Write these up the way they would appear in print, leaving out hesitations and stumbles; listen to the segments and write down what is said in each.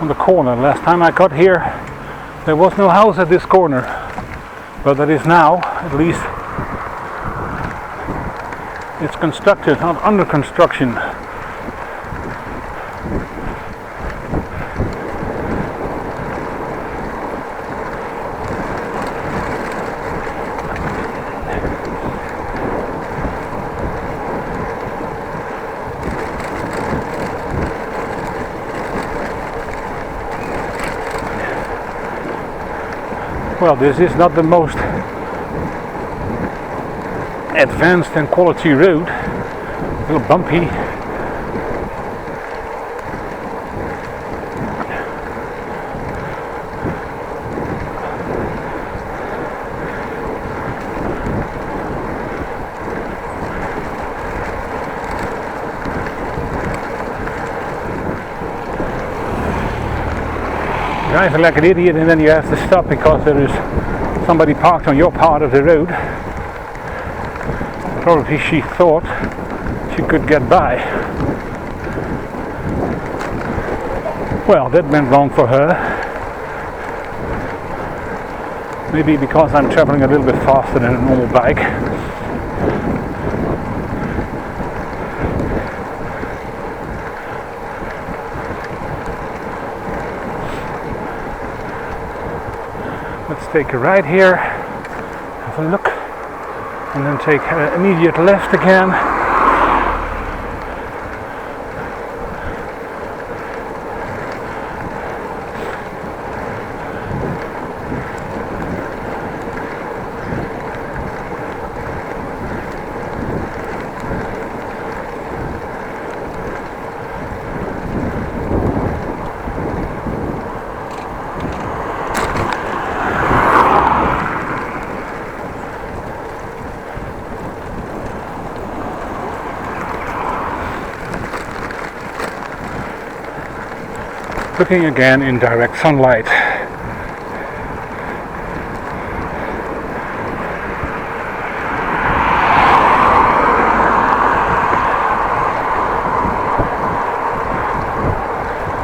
on the corner. Last time I got here there was no house at this corner, but there is now. At least it's constructed, not under construction. Well, this is not the most advanced and quality road. A little bumpy. Driving like an idiot, and then you have to stop because there is somebody parked on your part of the road. Probably she thought she could get by. Well, that went wrong for her. Maybe because I'm traveling a little bit faster than a normal bike. Let's take a right here, have a look, and then take an immediate left again. Looking again in direct sunlight.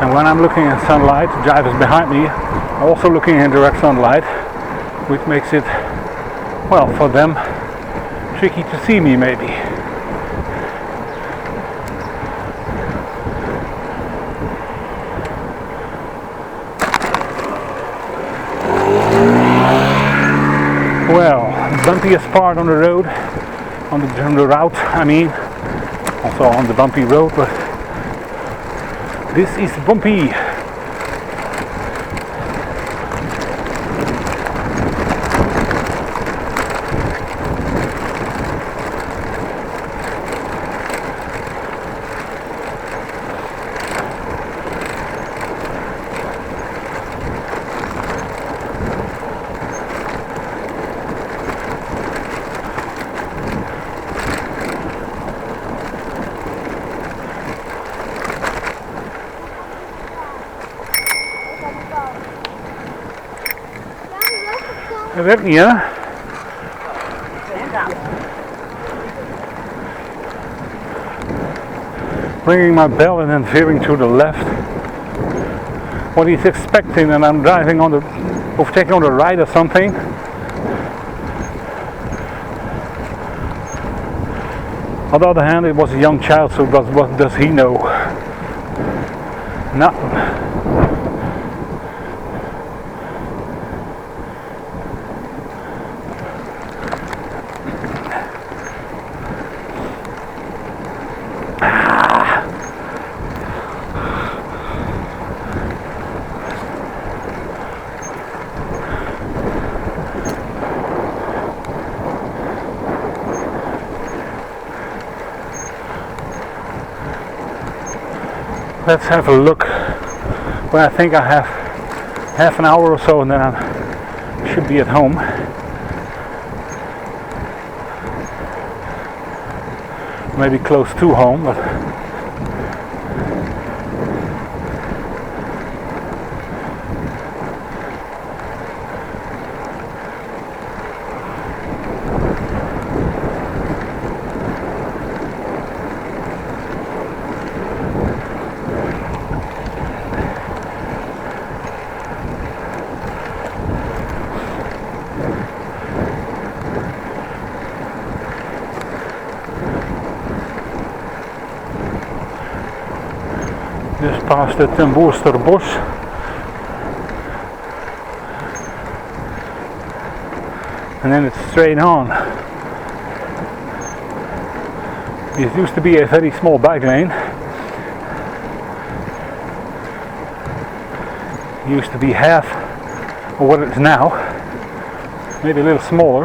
And when I'm looking in sunlight, the drivers behind me are also looking in direct sunlight, which makes it, well, for them, tricky to see me maybe. Well, the bumpiest part on the road, on the route, I mean, also on the bumpy road, but this is bumpy. Dat werkt niet, hè? Ringing my bell and then veering to the left. What he's expecting, and I'm driving on the, overtaking on the right or something. On the other hand, it was a young child, so what does he know? No. Let's have a look. Well, I think I have half an hour or so and then I should be at home. Maybe close to home, but just past the Ten Bos. And then it's straight on. This used to be a very small bike lane. It used to be half of what it is now, maybe a little smaller,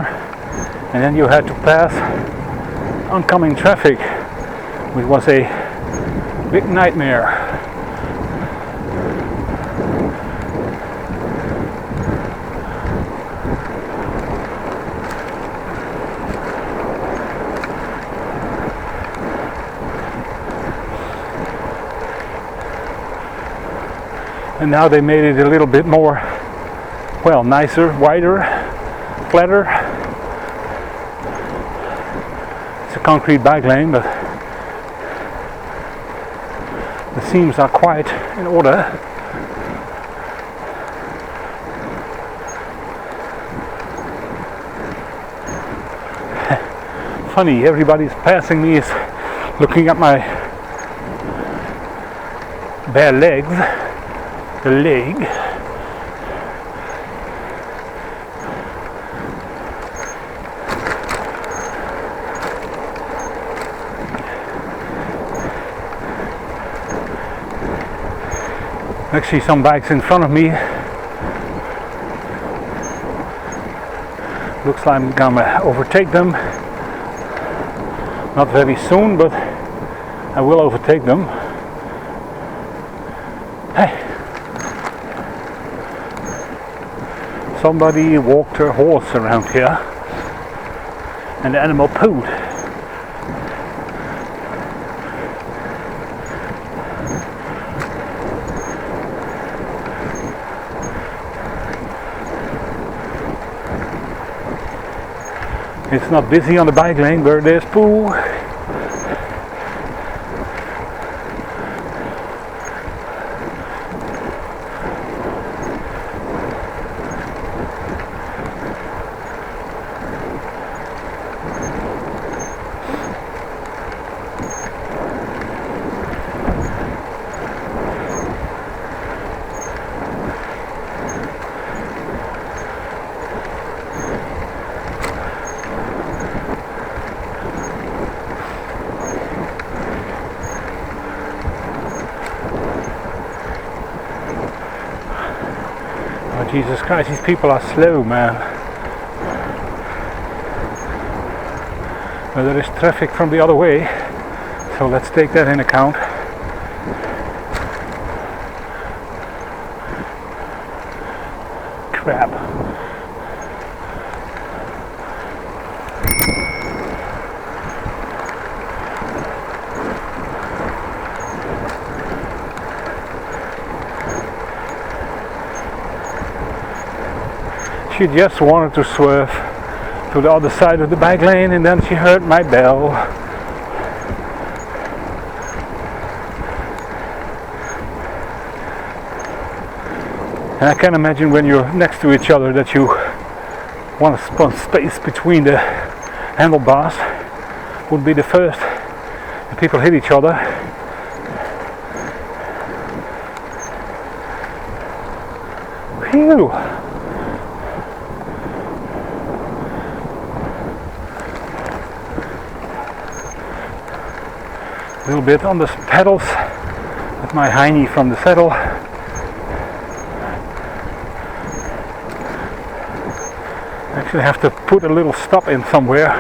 and then you had to pass oncoming traffic, which was a big nightmare. And now they made it a little bit more, well, nicer, wider, flatter. It's a concrete bike lane, but the seams are quite in order. Funny, everybody's passing me is looking at my bare legs. The leg. Actually, some bikes in front of me. Looks like I'm gonna overtake them. Not very soon, but I will overtake them. Hey. Somebody walked her horse around here and the animal pooed. It's not busy on the bike lane where there's poo. Jesus Christ, these people are slow, man. But there is traffic from the other way, so let's take that in account. Crap. She just wanted to swerve to the other side of the bike lane, and then she heard my bell. And I can imagine when you're next to each other that you want to spot space between the handlebars. Would be the first that people hit each other. Phew! A little bit on the pedals with my hiney from the saddle. Actually have to put a little stop in somewhere.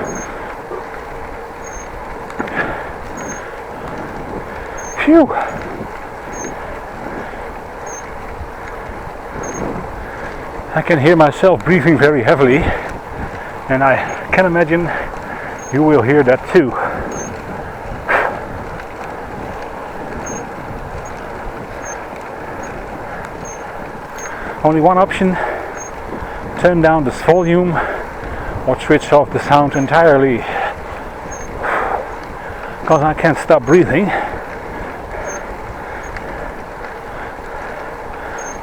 Phew! I can hear myself breathing very heavily, and I can imagine you will hear that too. Only one option: turn down this volume or switch off the sound entirely, because I can't stop breathing.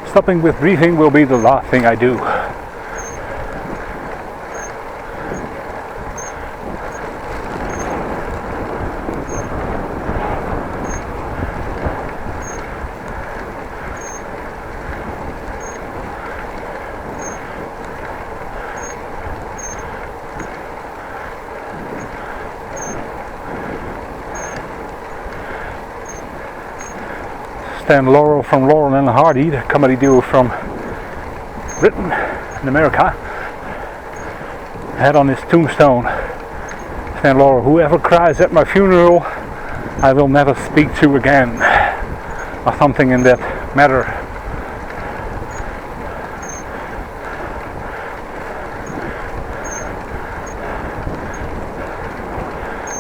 Stopping with breathing will be the last thing I do. Stan Laurel from Laurel and Hardy, the comedy duo from Britain in America, had on his tombstone, Stan Laurel, "Whoever cries at my funeral, I will never speak to again," or something in that matter.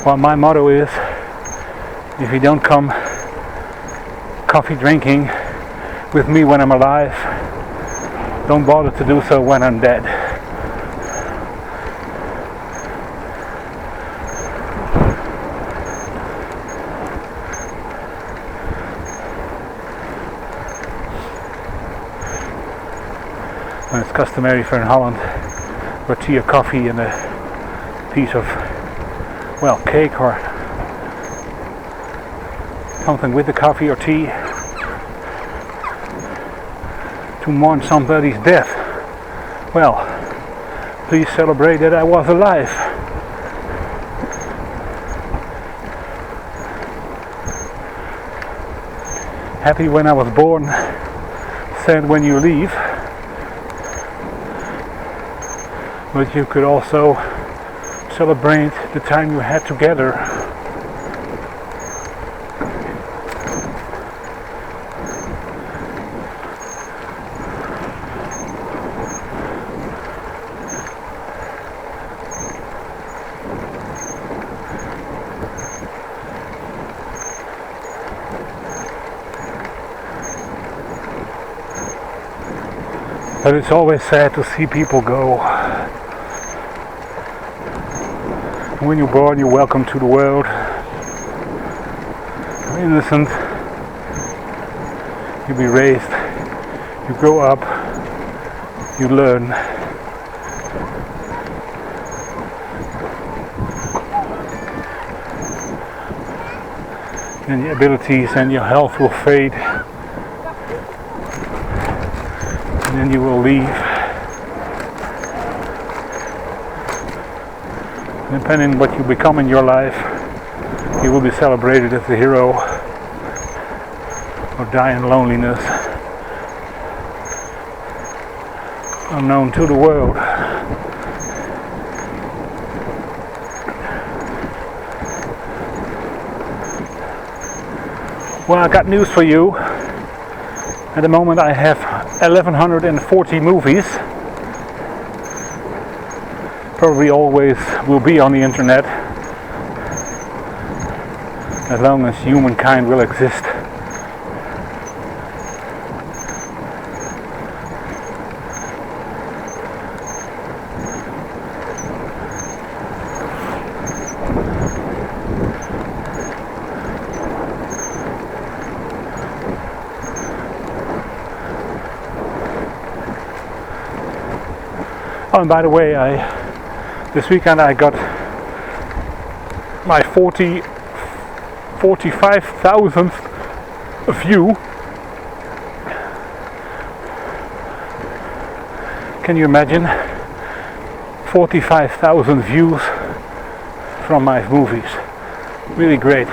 Well, my motto is, if you don't come coffee drinking with me when I'm alive, don't bother to do so when I'm dead. And it's customary for in Holland for tea or coffee and a piece of, well, cake or something with the coffee or tea to mourn somebody's death. Well, please celebrate that I was alive. Happy when I was born, sad when you leave. But you could also celebrate the time you had together. But it's always sad to see people go. When you're born, you're welcome to the world. You're innocent. You be raised. You grow up. You learn. And your abilities and your health will fade. And then you will leave. Depending on what you become in your life, you will be celebrated as a hero or die in loneliness, unknown to the world. Well, I got news for you. At the moment I have 1140 movies. Probably always will be on the internet as long as humankind will exist. Oh, and by the way, this weekend I got my 45,000th view. Can you imagine? 45,000 views from my movies. Really great.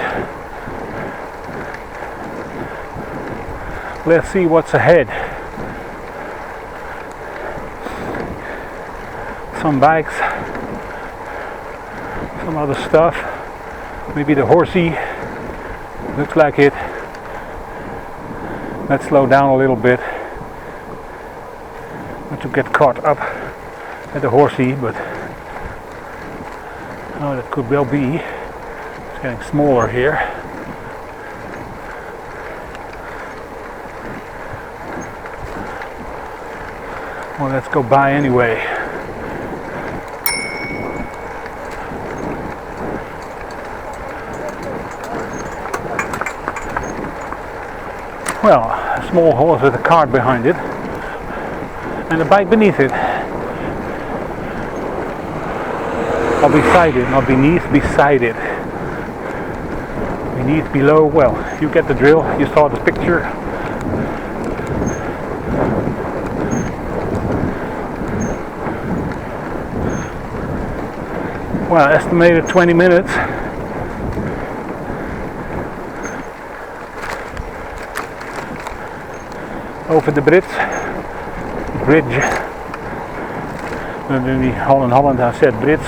Let's see what's ahead. Some bikes, some other stuff, maybe the horsey, looks like it. Let's slow down a little bit, not to get caught up at the horsey, but oh, that could well be. It's getting smaller here. Well, let's go by anyway. Well, a small horse with a cart behind it and a bike beneath it. Or beside it, not beneath, beside it. Beneath, below, well, you get the drill, you saw the picture. Well, estimated 20 minutes. over the bridge. In Holland I said bridge.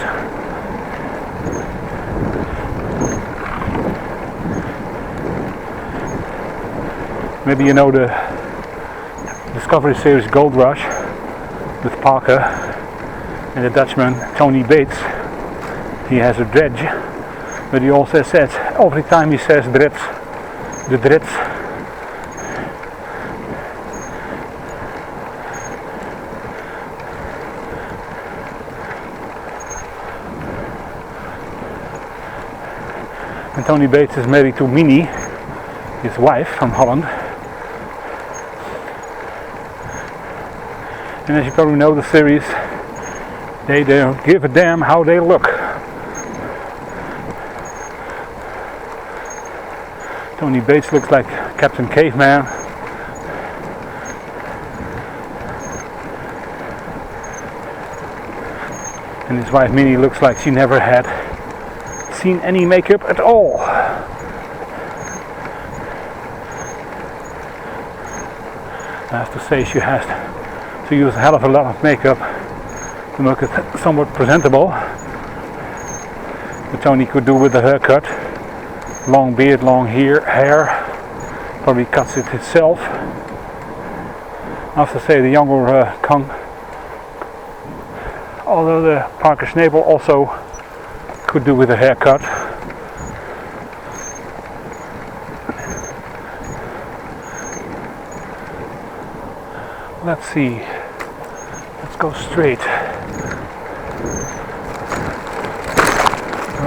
Maybe you know the Discovery series Gold Rush with Parker and the Dutchman Tony Bates. He has a dredge, but he also says every time he says dredge, the dredge. And Tony Bates is married to Minnie, his wife from Holland. And as you probably know the series, they don't give a damn how they look. Tony Bates looks like Captain Caveman. And his wife Minnie looks like she never had seen any makeup at all. I have to say she has to use a hell of a lot of makeup to make it somewhat presentable. But Tony could do with the haircut. Long beard, long hair. Probably cuts it itself. I have to say the younger Kong, although the Parker Schnabel also could do with a haircut. Let's see. Let's go straight.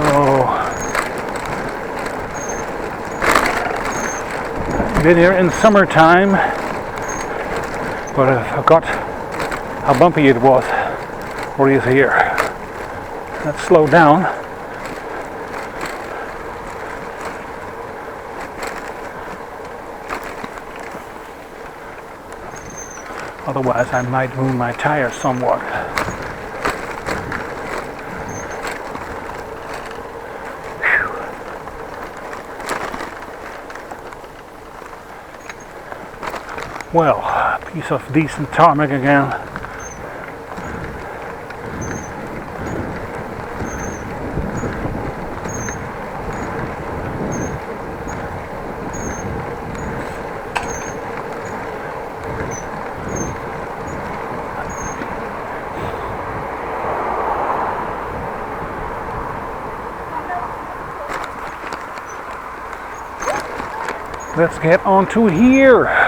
Oh. Been here in summertime, but I forgot how bumpy it was for years here. Let's slow down. Otherwise I might ruin my tires somewhat. Whew. Well, a piece of decent tarmac again. Let's get on to here.